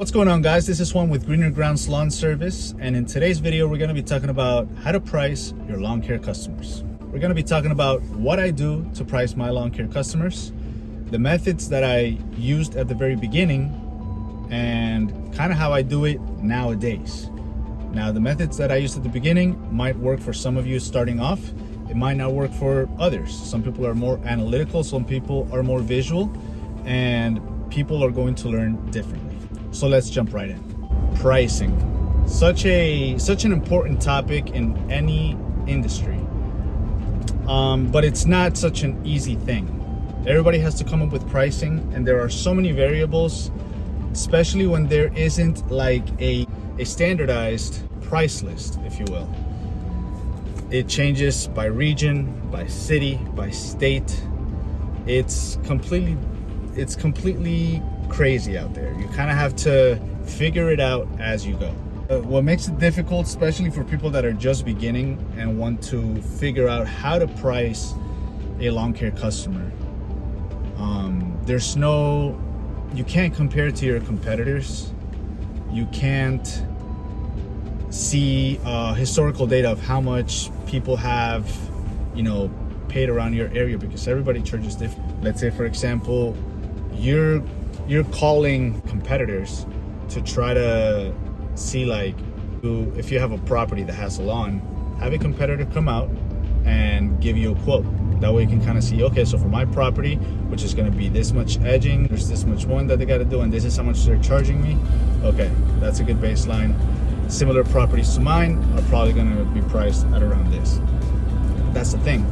What's going on, guys? This is Juan with Greener Grounds Lawn Service, and in today's video we're going to be talking about how to price your lawn care customers. We're going to be talking about what I do to price my lawn care customers, the methods that I used at the very beginning, and kind of how I do it nowadays. Now, the methods that I used at the beginning might work for some of you starting off. It might not work for others. Some people are more analytical, some people are more visual, and people are going to learn differently. So let's jump right in. Pricing, such an important topic in any industry, but it's not such an easy thing. Everybody has to come up with pricing, and there are so many variables, especially when there isn't like a standardized price list, if you will. It changes by region, by city, by state. It's completely crazy out there. You kind of have to figure it out as you go. What makes it difficult, especially for people that are just beginning and want to figure out how to price a lawn care customer, you can't compare it to your competitors. You can't see historical data of how much people have, paid around your area, because everybody charges different. Let's say, for example, you're calling competitors to try to see, like, if you have a property that has a lawn, have a competitor come out and give you a quote. That way you can kind of see, okay, so for my property, which is going to be this much edging, there's this much one that they got to do, and this is how much they're charging me. Okay, that's a good baseline. Similar properties to mine are probably going to be priced at around this. That's the thing.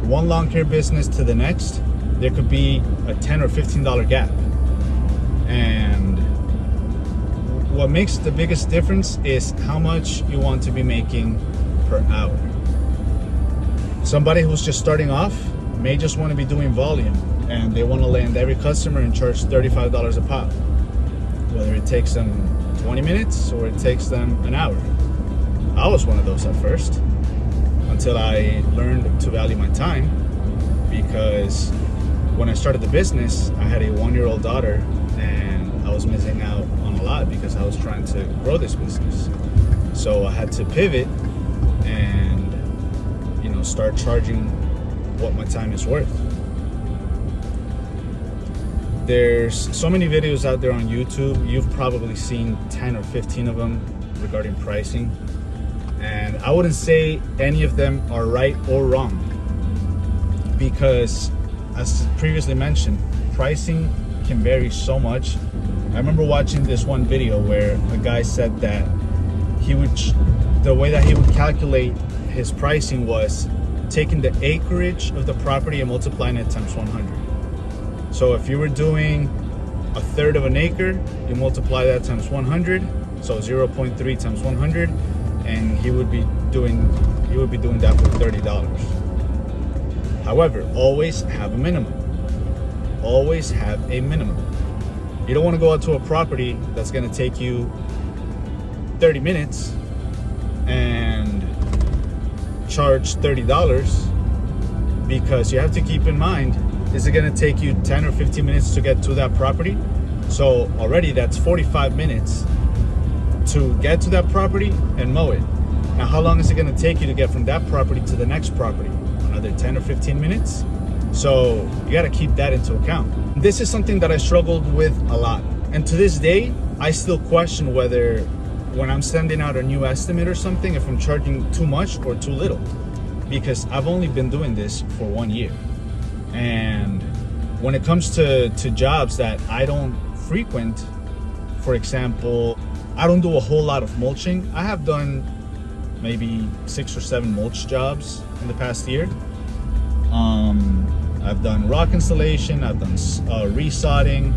One lawn care business to the next, there could be a $10 or $15 gap. And what makes the biggest difference is how much you want to be making per hour. Somebody who's just starting off may just want to be doing volume, and they want to land every customer and charge $35 a pop, whether it takes them 20 minutes or it takes them an hour. I was one of those at first, until I learned to value my time, because when I started the business, I had a 1-year-old daughter, and I was missing out on a lot because I was trying to grow this business. So I had to pivot and, start charging what my time is worth. There's so many videos out there on YouTube. You've probably seen 10 or 15 of them regarding pricing. And I wouldn't say any of them are right or wrong, because, as previously mentioned, pricing can vary so much. I remember watching this one video where a guy said that the way that he would calculate his pricing was taking the acreage of the property and multiplying it times 100. So if you were doing a third of an acre, you multiply that times 100, so 0.3 times 100, and he would be doing that for $30. However, always have a minimum. Always have a minimum. You don't want to go out to a property that's going to take you 30 minutes and charge $30, because you have to keep in mind, is it going to take you 10 or 15 minutes to get to that property? So already that's 45 minutes to get to that property and mow it. Now, how long is it going to take you to get from that property to the next property? Another 10 or 15 minutes? So you got to keep that into account. This is something that I struggled with a lot. And to this day, I still question whether, when I'm sending out a new estimate or something, if I'm charging too much or too little. Because I've only been doing this for 1 year. And when it comes to jobs that I don't frequent, for example, I don't do a whole lot of mulching. I have done maybe 6 or 7 mulch jobs in the past year. I've done rock installation, I've done resodding,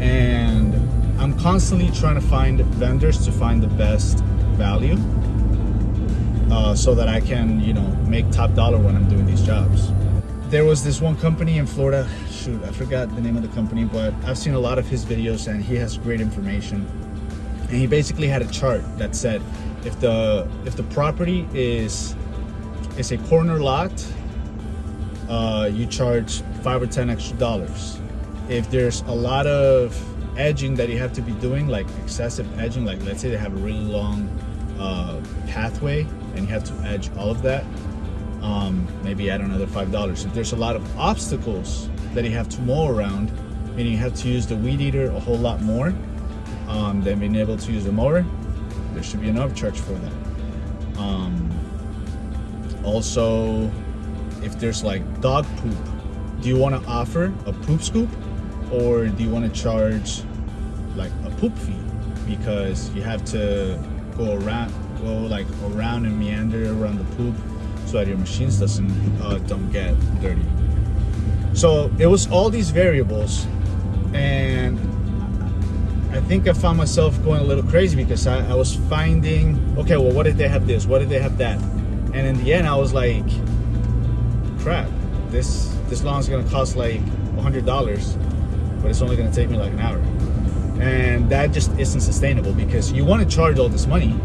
and I'm constantly trying to find vendors to find the best value, so that I can, make top dollar when I'm doing these jobs. There was this one company in Florida, I forgot the name of the company, but I've seen a lot of his videos and he has great information. And he basically had a chart that said, if the property is a corner lot, you charge $5 or $10 extra. If there's a lot of edging that you have to be doing, like excessive edging, like let's say they have a really long pathway and you have to edge all of that, maybe add another $5. If there's a lot of obstacles that you have to mow around, meaning you have to use the weed eater a whole lot more than being able to use the mower, there should be an upcharge for that. Also, if there's like dog poop, do you want to offer a poop scoop, or do you want to charge like a poop fee, because you have to go around and meander around the poop so that your machines don't get dirty. So it was all these variables, and I think I found myself going a little crazy because I was finding, okay, well, what if they have this? What if they have that? And in the end, I was like, crap, this lawn is gonna cost like $100, but it's only gonna take me like an hour. And that just isn't sustainable, because you want to charge all this money,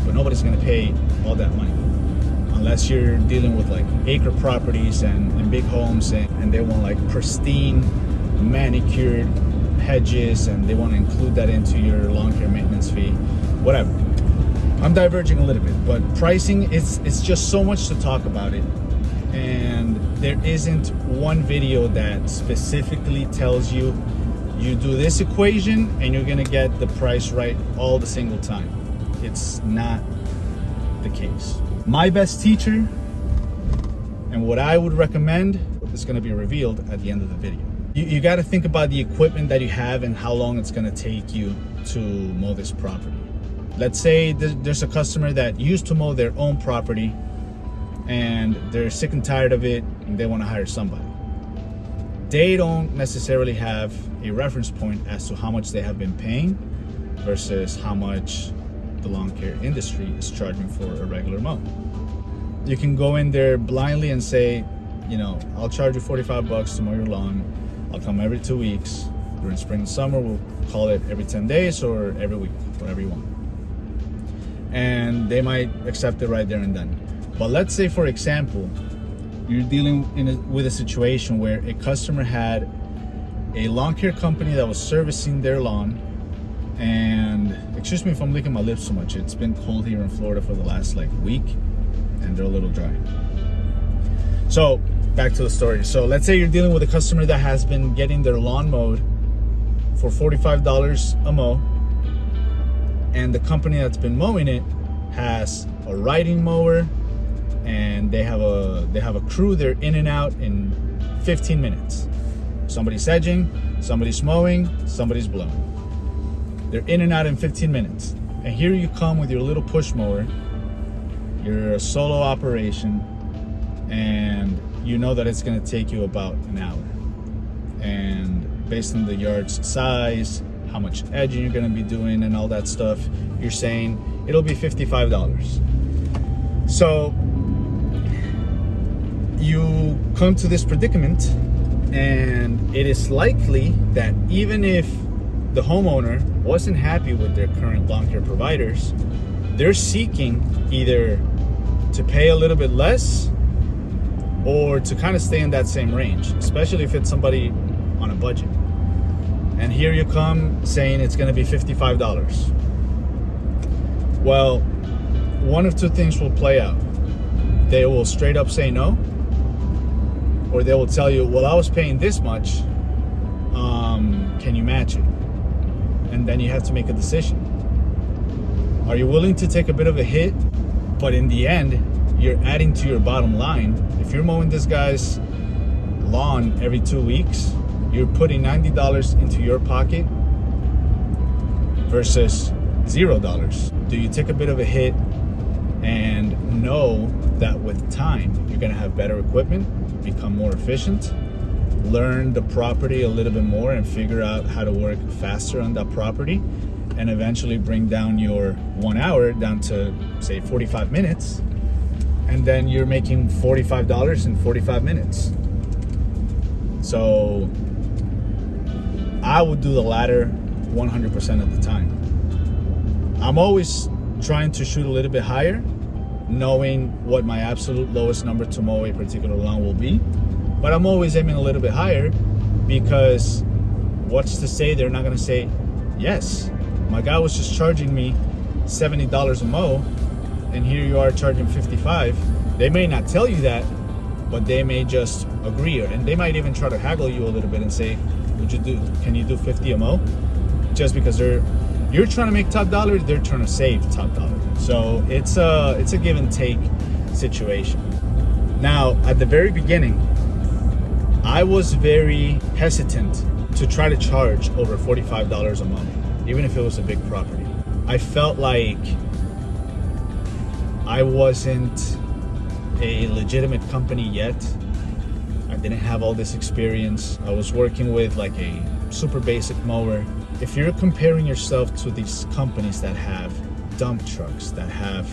but nobody's gonna pay all that money unless you're dealing with like acre properties and big homes, and they want like pristine manicured hedges, and they want to include that into your lawn care maintenance fee, whatever. I'm diverging a little bit, but pricing, it's just so much to talk about it, and there isn't one video that specifically tells you do this equation and you're gonna get the price right all the single time. It's not the case. My best teacher and what I would recommend is going to be revealed at the end of the video. You got to think about the equipment that you have and how long it's going to take you to mow this property. Let's say there's a customer that used to mow their own property and they're sick and tired of it and they want to hire somebody. They don't necessarily have a reference point as to how much they have been paying versus how much the lawn care industry is charging for a regular mow. You can go in there blindly and say, I'll charge you $45 to mow your lawn. I'll come every 2 weeks. During spring and summer, we'll call it every 10 days or every week, whatever you want. And they might accept it right there and then. But let's say, for example, you're dealing with a situation where a customer had a lawn care company that was servicing their lawn, and excuse me if I'm licking my lips so much, it's been cold here in Florida for the last week and they're a little dry. So back to the story. So let's say you're dealing with a customer that has been getting their lawn mowed for $45 a mow, and the company that's been mowing it has a riding mower, and they have a crew. They're in and out in 15 minutes. Somebody's edging, somebody's mowing, somebody's blowing. They're in and out in 15 minutes. And here you come with your little push mower. You're a solo operation, and you know that it's gonna take you about an hour. And based on the yard's size, how much edging you're gonna be doing and all that stuff, you're saying it'll be $55. So you come to this predicament, and it is likely that even if the homeowner wasn't happy with their current lawn care providers, they're seeking either to pay a little bit less or to kind of stay in that same range, especially if it's somebody on a budget. And here you come saying it's going to be $55. Well, one of two things will play out. They will straight up say no, or they will tell you, well, I was paying this much, can you match it? And then you have to make a decision. Are you willing to take a bit of a hit, but in the end, you're adding to your bottom line? If you're mowing this guy's lawn every 2 weeks, you're putting $90 into your pocket versus $0. Do you take a bit of a hit and know that with time, you're gonna have better equipment, become more efficient, learn the property a little bit more and figure out how to work faster on that property, and eventually bring down your 1 hour down to, say, 45 minutes, and then you're making $45 in 45 minutes. So I would do the latter 100% of the time. I'm always trying to shoot a little bit higher, knowing what my absolute lowest number to mow a particular lawn will be. But I'm always aiming a little bit higher, because what's to say they're not gonna say, yes, my guy was just charging me $70 a mow, and here you are charging 55. They may not tell you that, but they may just agree, and they might even try to haggle you a little bit and say, can you do 50 a mow? Just because you're trying to make top dollar, they're trying to save top dollar. So it's a give and take situation. Now, at the very beginning, I was very hesitant to try to charge over $45 a month, even if it was a big property. I felt like I wasn't a legitimate company yet. I didn't have all this experience. I was working with like a super basic mower. If you're comparing yourself to these companies that have dump trucks, that have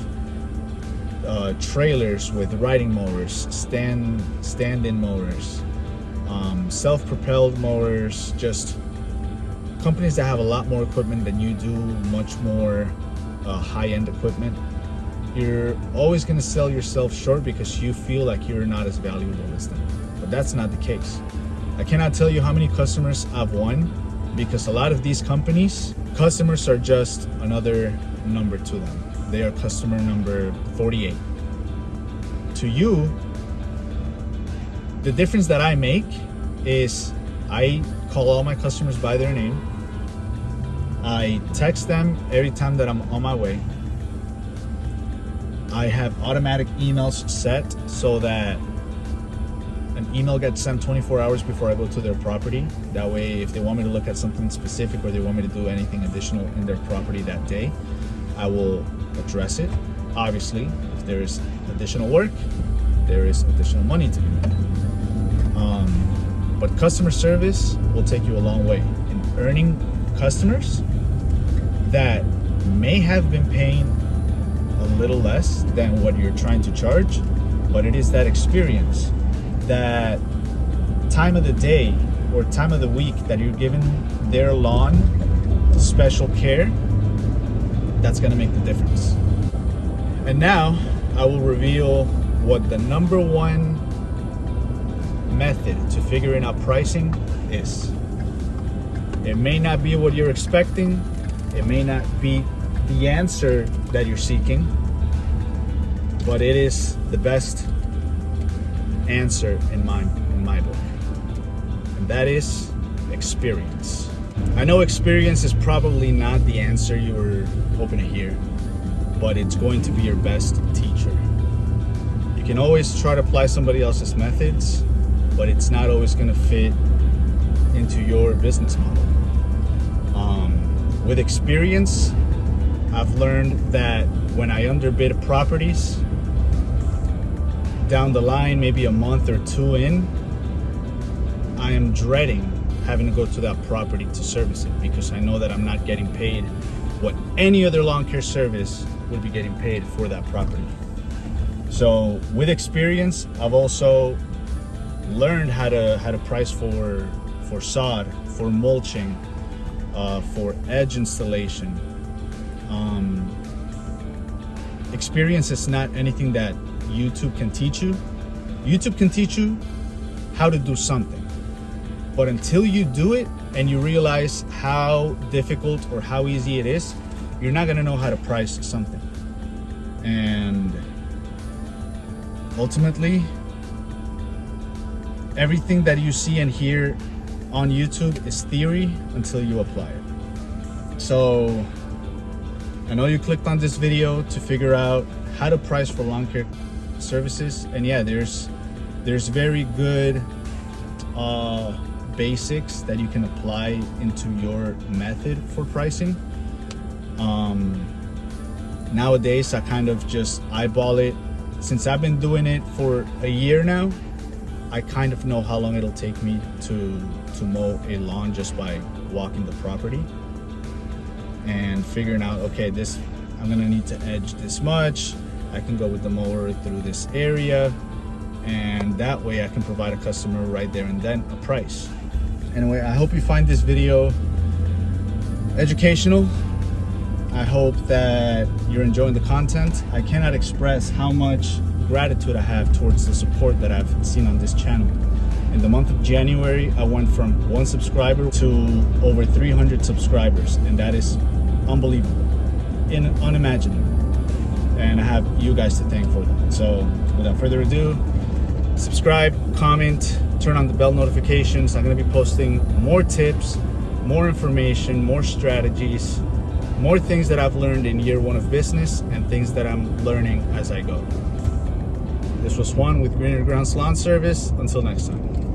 trailers with riding mowers, stand-in mowers, self-propelled mowers, just companies that have a lot more equipment than you do, much more high-end equipment, you're always going to sell yourself short because you feel like you're not as valuable as them. But that's not the case. I cannot tell you how many customers I've won, because a lot of these companies, customers are just another number to them. They are customer number 48. To you, the difference that I make is I call all my customers by their name. I text them every time that I'm on my way. I have automatic emails set so that an email gets sent 24 hours before I go to their property. That way, if they want me to look at something specific or they want me to do anything additional in their property that day, I will address it. Obviously, if there is additional work, there is additional money to be made. But customer service will take you a long way in earning customers that may have been paying a little less than what you're trying to charge, but it is that experience, that time of the day or time of the week that you're giving their lawn special care, that's going to make the difference. And now I will reveal what the number one method to figuring out pricing is. It may not be what you're expecting. It may not be the answer that you're seeking, but it is the best answer in my book. And that is experience. I know experience is probably not the answer you were hoping to hear, but it's going to be your best teacher. You can always try to apply somebody else's methods, but it's not always going to fit into your business model. With experience, I've learned that when I underbid properties, down the line, maybe a month or two in, I am dreading having to go to that property to service it, because I know that I'm not getting paid what any other lawn care service would be getting paid for that property. So with experience, I've also learned how to price for sod, for mulching, for edge installation. Experience is not anything that YouTube can teach you. YouTube can teach you how to do something, but until you do it and you realize how difficult or how easy it is, you're not gonna know how to price something. And ultimately, everything that you see and hear on YouTube is theory until you apply it. So I know you clicked on this video to figure out how to price for lawn care services, and yeah, there's very good basics that you can apply into your method for pricing. Nowadays, I kind of just eyeball it. Since I've been doing it for a year now, I kind of know how long it'll take me to mow a lawn just by walking the property and figuring out, okay, I'm gonna need to edge this much. I can go with the mower through this area, and that way I can provide a customer right there and then a price. Anyway, I hope you find this video educational. I hope that you're enjoying the content. I cannot express how much gratitude I have towards the support that I've seen on this channel. In the month of January, I went from 1 subscriber to over 300 subscribers, and that is unbelievable, unimaginable. And I have you guys to thank for that. So without further ado, subscribe, comment, turn on the bell notifications. I'm going to be posting more tips, more information, more strategies, more things that I've learned in year 1 of business, and things that I'm learning as I go. This was Juan with Greener Grounds Lawn Service. Until next time.